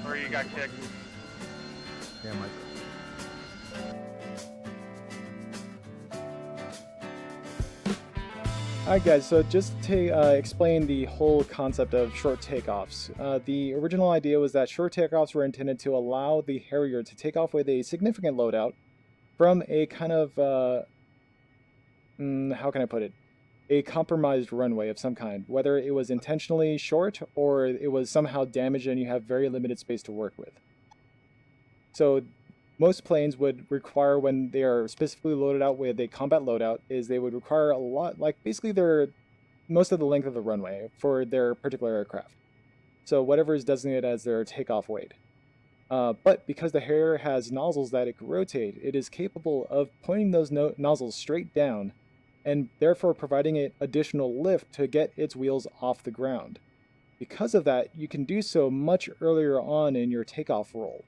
Or you got kicked. Yeah, Mike. Alright guys, so just to explain the whole concept of short takeoffs. The original idea was that short takeoffs were intended to allow the Harrier to take off with a significant loadout from a kind of, how can I put it? A compromised runway of some kind, whether it was intentionally short or it was somehow damaged and you have very limited space to work with. So most planes would require, when they are specifically loaded out with a combat loadout, is they would require a lot, like basically most of the length of the runway for their particular aircraft. So whatever is designated as their takeoff weight. But because the Harrier has nozzles that it can rotate, it is capable of pointing those nozzles straight down and therefore providing it additional lift to get its wheels off the ground. Because of that, you can do so much earlier on in your takeoff roll.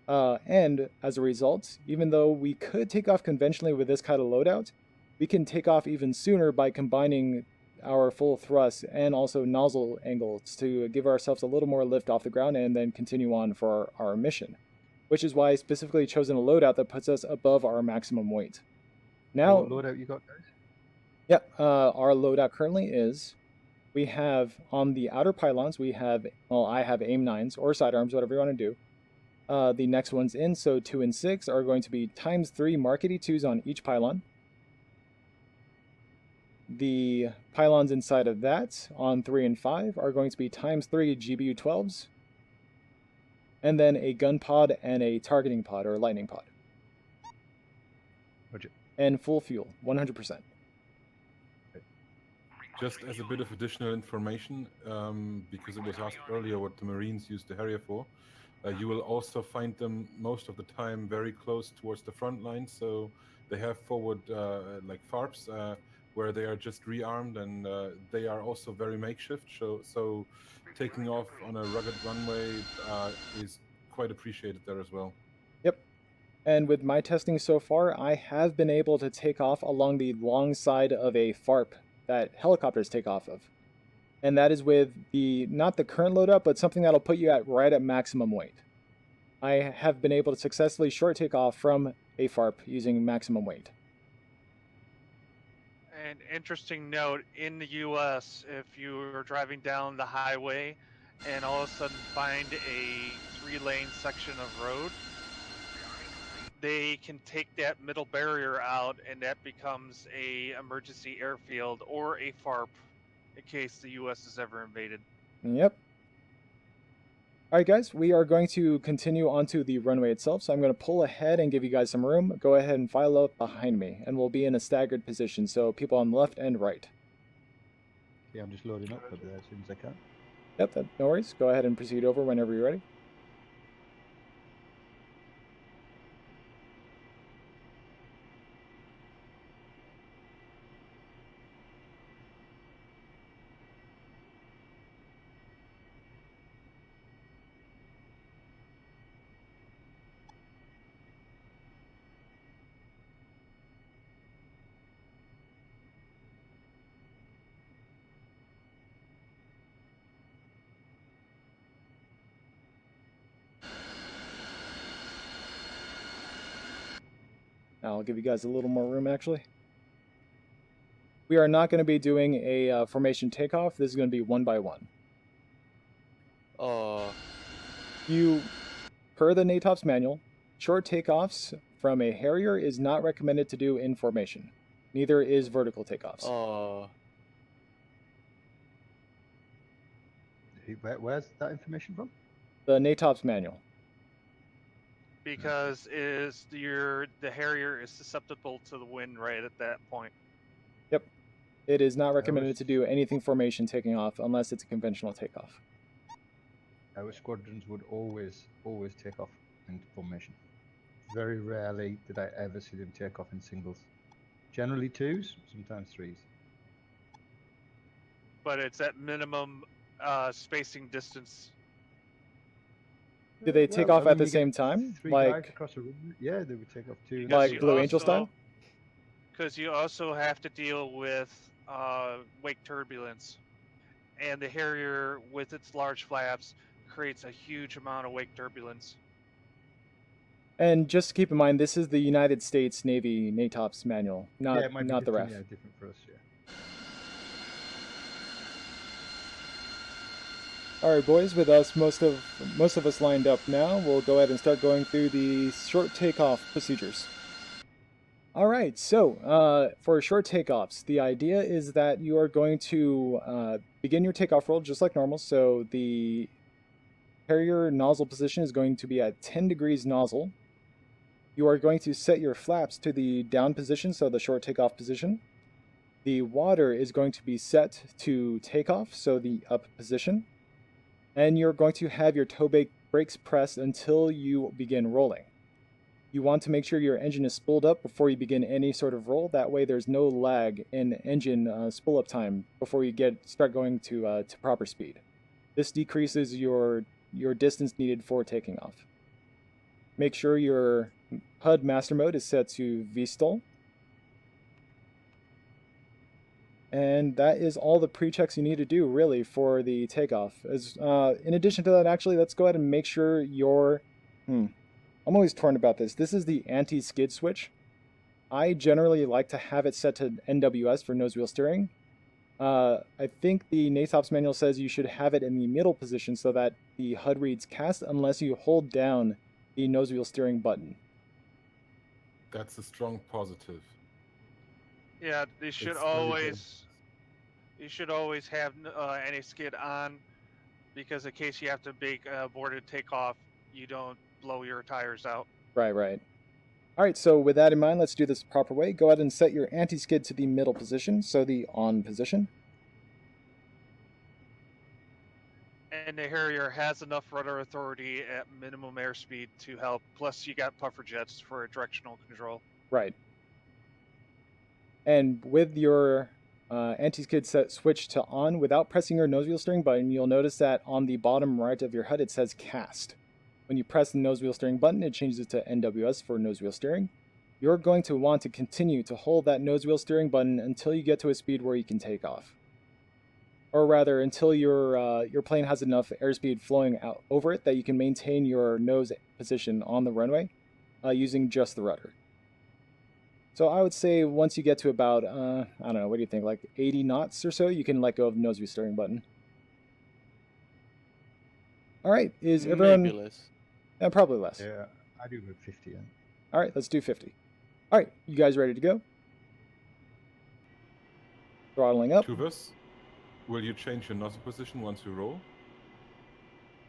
And as a result, even though we could take off conventionally with this kind of loadout, we can take off even sooner by combining our full thrust and also nozzle angles to give ourselves a little more lift off the ground and then continue on for our mission. Which is why I specifically chosen a loadout that puts us above our maximum weight. Now, What loadout you got, guys? Yep, our loadout currently is, we have on the outer pylons, we have, well, I have aim 9s or sidearms, whatever you want to do. The next ones in, so 2 and 6, are going to be ×3 Mark 82s on each pylon. The pylons inside of that, on 3 and 5, are going to be ×3 GBU 12s. And then a gun pod and a targeting pod, or lightning pod. Roger. And full fuel, 100%. Just as a bit of additional information, because it was asked earlier what the Marines use the Harrier for, you will also find them most of the time very close towards the front line, so they have forward like FARPs where they are just rearmed, and they are also very makeshift, so taking off on a rugged runway is quite appreciated there as well. Yep. And with my testing so far, I have been able to take off along the long side of a FARP that helicopters take off of. And that is with not the current loadout, but something that'll put you right at maximum weight. I have been able to successfully short take off from a FARP using maximum weight. An interesting note, in the US, if you are driving down the highway and all of a sudden find a 3-lane section of road, they can take that middle barrier out, and that becomes a emergency airfield or a FARP in case the US is ever invaded. Yep. Alright guys, we are going to continue onto the runway itself, so I'm going to pull ahead and give you guys some room. Go ahead and file up behind me, and we'll be in a staggered position, so people on the left and right. Yeah, I'm just loading up as soon as I can. Yep, no worries. Go ahead and proceed over whenever you're ready. I'll give you guys a little more room, actually. We are not going to be doing a formation takeoff. This is going to be 1 by 1. Per the NATOPS manual, short takeoffs from a Harrier is not recommended to do in formation. Neither is vertical takeoffs. Where's that information from? The NATOPS manual. Because the Harrier is susceptible to the wind right at that point. Yep. It is not recommended to do anything formation taking off unless it's a conventional takeoff. Our squadrons would always take off in formation. Very rarely did I ever see them take off in singles. Generally 2s, sometimes 3s. But it's at minimum spacing distance. Do they take off at the same time? 3 guys across a room? Yeah, they would take off 2. Like Blue Angel style? Because you also have to deal with wake turbulence. And the Harrier, with its large flaps, creates a huge amount of wake turbulence. And just keep in mind, this is the United States Navy NATOPS manual, not it might be not the different, ref. Yeah, different for us. Yeah. All right, boys. With us, most of us lined up now, we'll go ahead and start going through the short takeoff procedures. All right. So for short takeoffs, the idea is that you are going to begin your takeoff roll just like normal. So the Harrier nozzle position is going to be at 10 degrees nozzle. You are going to set your flaps to the down position, so the short takeoff position. The water is going to be set to takeoff, so the up position. And you're going to have your toe brakes pressed until you begin rolling. You want to make sure your engine is spooled up before you begin any sort of roll. That way there's no lag in engine spool up time before you start going to proper speed. This decreases your distance needed for taking off. Make sure your HUD master mode is set to VSTOL. And that is all the pre-checks you need to do, really, for the takeoff. In addition to that, actually, let's go ahead and make sure your... I'm always torn about this. This is the anti-skid switch. I generally like to have it set to NWS for nose wheel steering. I think the NATOPS manual says you should have it in the middle position so that the HUD reads cast unless you hold down the nose wheel steering button. That's a strong positive. Yeah, you should always have any skid on, because in case you have to make a boarded takeoff, you don't blow your tires out. Right. All right, so with that in mind, let's do this the proper way. Go ahead and set your anti-skid to the middle position, so the on position. And the Harrier has enough rudder authority at minimum airspeed to help. Plus, you got puffer jets for directional control. Right. And with your anti-skid set switched to on without pressing your nose wheel steering button, you'll notice that on the bottom right of your HUD it says cast. When you press the nose wheel steering button, it changes it to NWS for nose wheel steering. You're going to want to continue to hold that nose wheel steering button until you get to a speed where you can take off. Or rather, until your plane has enough airspeed flowing out over it that you can maintain your nose position on the runway using just the rudder. So I would say once you get to about, I don't know, what do you think, like 80 knots or so, you can let go of the nose wheel steering button. All right, is everyone... Maybe less. Probably less. Yeah, I do with 50. Yeah. All right, let's do 50. All right, you guys ready to go? Throttling up. Tuvas, will you change your nozzle position once you roll?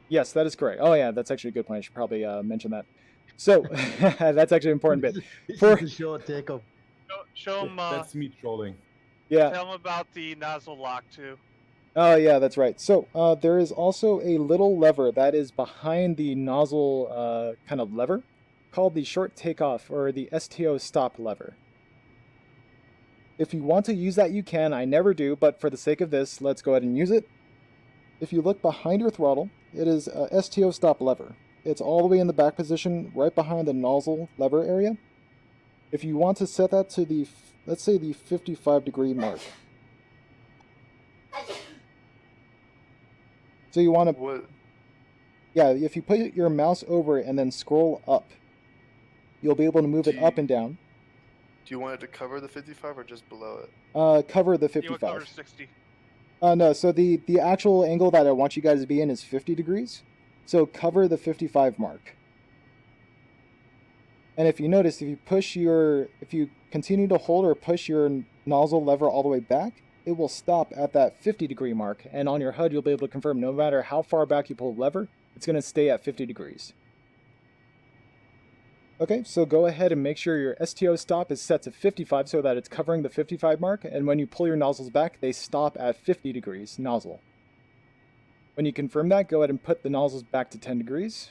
Yes, that is correct. Oh yeah, that's actually a good point. I should probably mention that. So that's actually an important bit. This For is a short takeoff. Show them. That's me trolling. yeah. Tell them about the nozzle lock too. Oh yeah, that's right. So there is also a little lever that is behind the nozzle kind of lever called the short takeoff or the Sto Stop Lever. If you want to use that, you can. I never do, but for the sake of this, let's go ahead and use it. If you look behind your throttle, it is a Sto Stop Lever. It's all the way in the back position, right behind the nozzle lever area. If you want to set that to the, let's say the 55-degree mark. So you want to, What? yeah, if you put your mouse over it and then scroll up, you'll be able to move it up and down. Do you want it to cover the 55 or just below it? Cover the You would cover 55. 60. No, so the actual angle that I want you guys to be in is 50 degrees. So cover the 55 mark. And if you notice, if you continue to hold or push your nozzle lever all the way back, it will stop at that 50-degree mark. And on your HUD, you'll be able to confirm no matter how far back you pull the lever, it's going to stay at 50 degrees. Okay, so go ahead and make sure your STO stop is set to 55 so that it's covering the 55 mark. And when you pull your nozzles back, they stop at 50 degrees nozzle. When you confirm that, go ahead and put the nozzles back to 10 degrees.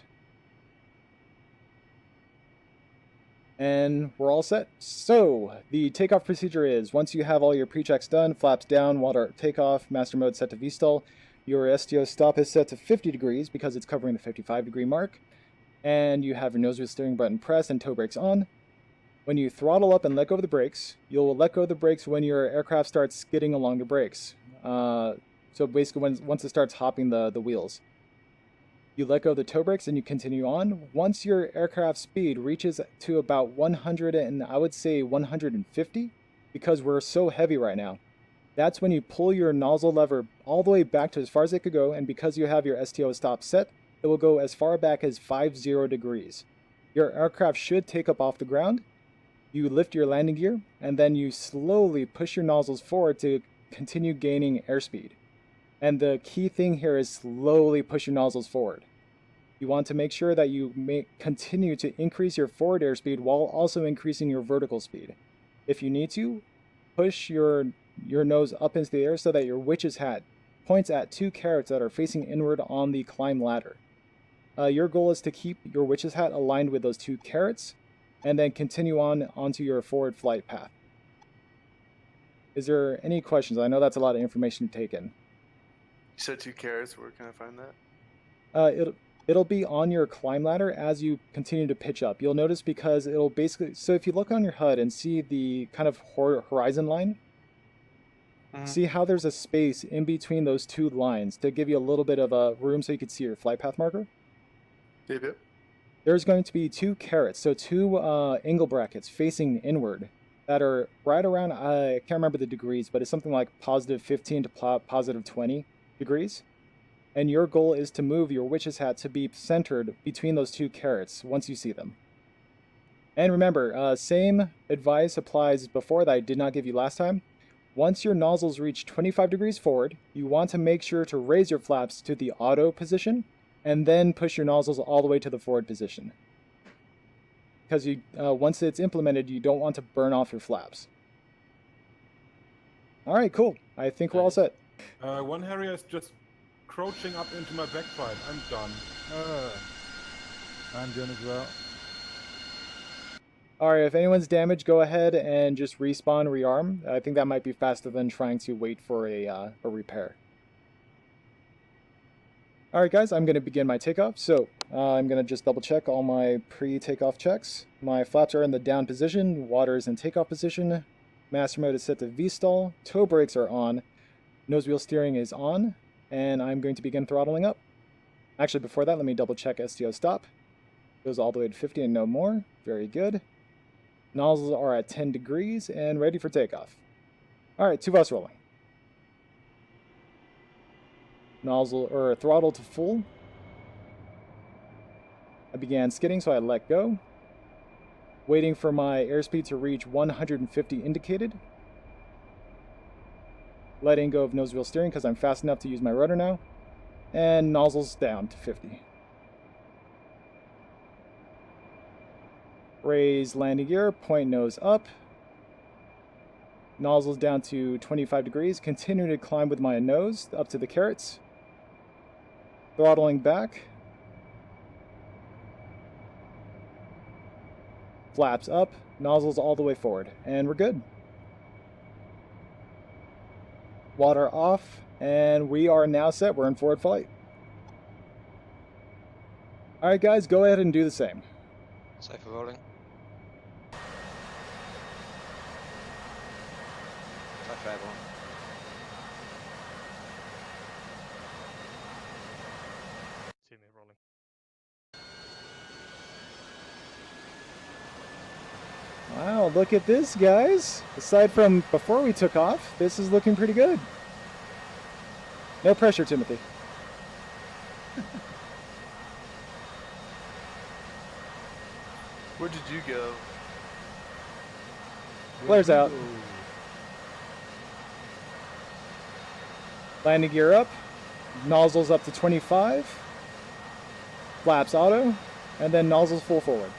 And we're all set. So the takeoff procedure is, once you have all your pre-checks done, flaps down, water takeoff, master mode set to VSTOL, your STO stop is set to 50 degrees because it's covering the 55-degree mark, and you have your nose wheel steering button pressed and toe brakes on. When you throttle up and let go of the brakes, you'll let go of the brakes when your aircraft starts skidding along the brakes. So basically once it starts hopping the wheels. You let go of the toe brakes and you continue on. Once your aircraft speed reaches to about 100 and I would say 150, because we're so heavy right now, that's when you pull your nozzle lever all the way back to as far as it could go, and because you have your STO stop set, it will go as far back as 50 degrees. Your aircraft should take up off the ground. You lift your landing gear, and then you slowly push your nozzles forward to continue gaining airspeed. And the key thing here is slowly push your nozzles forward. You want to make sure that you continue to increase your forward airspeed while also increasing your vertical speed. If you need to, push your nose up into the air so that your witch's hat points at 2 carrots that are facing inward on the climb ladder. Your goal is to keep your witch's hat aligned with those 2 carrots and then continue on onto your forward flight path. Is there any questions? I know that's a lot of information to take in. You said 2 carrots. Where can I find that? It'll be on your climb ladder as you continue to pitch up. You'll notice because it'll basically... So if you look on your HUD and see the kind of horizon line, see how there's a space in between those 2 lines to give you a little bit of a room so you can see your flight path marker? Yep. There's going to be 2 carrots, so 2 angle brackets facing inward that are right around, I can't remember the degrees, but it's something like positive 15 to positive 20 degrees. And your goal is to move your witch's hat to be centered between those 2 carrots once you see them. And remember, same advice applies before that I did not give you last time. Once your nozzles reach 25 degrees forward, you want to make sure to raise your flaps to the auto position and then push your nozzles all the way to the forward position. Because once it's implemented, you don't want to burn off your flaps. All right, cool. I think we're all set. One Harrier is just crouching up into my backpipe. I'm done. I'm done as well. Alright, if anyone's damaged, go ahead and just respawn, rearm. I think that might be faster than trying to wait for a repair. Alright guys, I'm going to begin my takeoff. So, I'm going to just double check all my pre-takeoff checks. My flaps are in the down position, water is in takeoff position, master mode is set to V-stall, toe brakes are on, nose wheel steering is on, and I'm going to begin throttling up. Actually, before that, let me double check STO stop. Goes all the way to 50 and no more. Very good. Nozzles are at 10 degrees and ready for takeoff. Alright, 2 bus rolling. Nozzle, or throttle to full. I began skidding, so I let go. Waiting for my airspeed to reach 150 indicated. Letting go of nose wheel steering because I'm fast enough to use my rudder now. And nozzles down to 50. Raise landing gear, point nose up. Nozzles down to 25 degrees. Continue to climb with my nose up to the carrots. Throttling back. Flaps up. Nozzles all the way forward. And we're good. Water off. And we are now set. We're in forward flight. Alright guys, go ahead and do the same. Safe for rolling. Safe for everyone. See me rolling. Wow, look at this, guys. Aside from before we took off, this is looking pretty good. No pressure, Timothy. Where did you go? Flares out. Landing gear up. Nozzles up to 25. Flaps auto. And then nozzles full forward.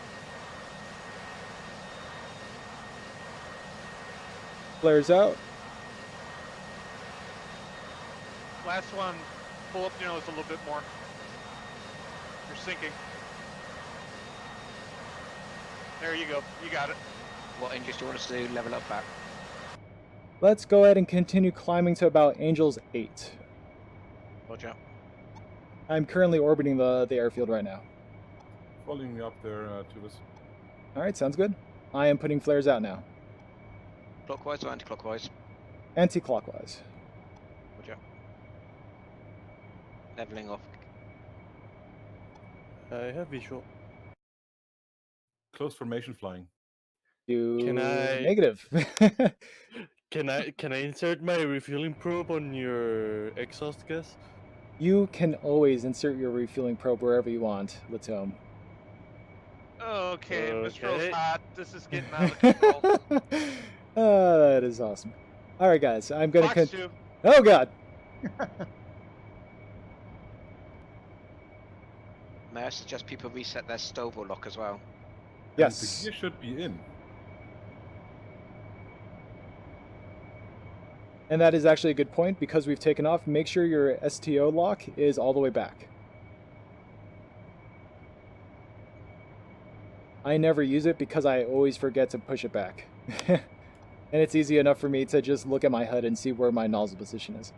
Flares out. Last one, pull up your nose a little bit more. You're sinking. There you go. You got it. What engines do you want us to level up back? Let's go ahead and continue climbing to about Angels 8. Roger. I'm currently orbiting the airfield right now. Following me up there, Tubus. Alright, sounds good. I am putting flares out now. Clockwise or anti-clockwise? Anti-clockwise. Roger. Leveling off. I have visual. Close formation flying. Do Can I- negative. Can I insert my refueling probe on your exhaust gas? You can always insert your refueling probe wherever you want, Latom. Okay, Mr. Okay. Hot, this is getting out of control. That is awesome. All right, guys, I'm gonna. Fox 2. Oh God! May I suggest people reset their stove or lock as well? And Yes. the gear should be in. And that is actually a good point because we've taken off. Make sure your STO lock is all the way back. I never use it because I always forget to push it back. And it's easy enough for me to just look at my HUD and see where my nozzle position is.